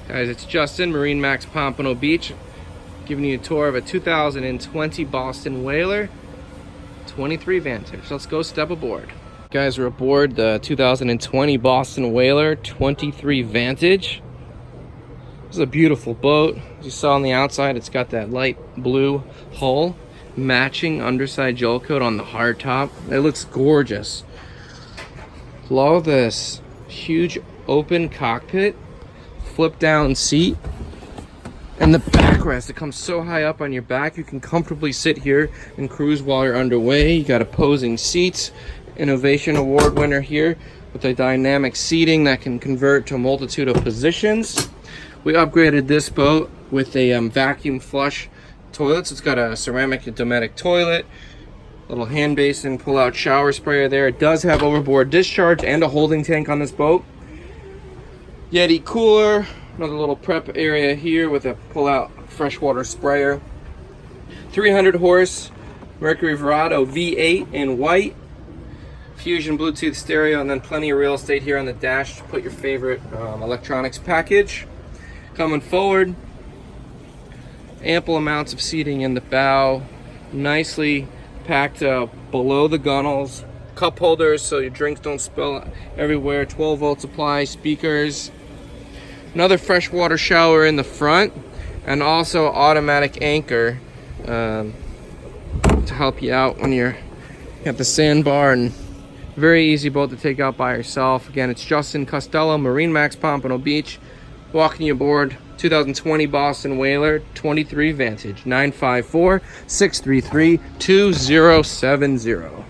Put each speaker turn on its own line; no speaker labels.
Guys, it's Justin, MarineMax Pompano Beach, giving you a tour of a 2020 Boston Whaler 23 Vantage. Let's go step aboard. Guys, we're aboard the 2020 Boston Whaler 23 Vantage. This is a beautiful boat. As you saw on the outside, it's got that light blue hull, matching underside gel coat on the hard top. It looks gorgeous. Love this huge open cockpit, flip down seat, and the backrest. It comes so high up on your back you can comfortably sit here and cruise while you're underway. You got opposing seats, Innovation Award winner here with the dynamic seating that can convert to a multitude of positions. We upgraded this boat with a vacuum flush toilet. So it's got a ceramic and Dometic toilet, little hand basin, pull out shower sprayer there. It does have overboard discharge and a holding tank on this boat. Yeti cooler, another little prep area here with a pull-out freshwater sprayer. 300 horse Mercury Verado V8 in white. Fusion Bluetooth stereo, and then plenty of real estate here on the dash to put your favorite electronics package. Coming forward, ample amounts of seating in the bow, nicely packed below the gunnels. Cup holders so your drinks don't spill everywhere. 12-volt supply, speakers. Another freshwater shower in the front, and also automatic anchor to help you out when you're at the sandbar. And very easy boat to take out by yourself. Again, it's Justin Costello, MarineMax Pompano Beach, walking you aboard 2020 Boston Whaler 23 Vantage. 954-633-2070.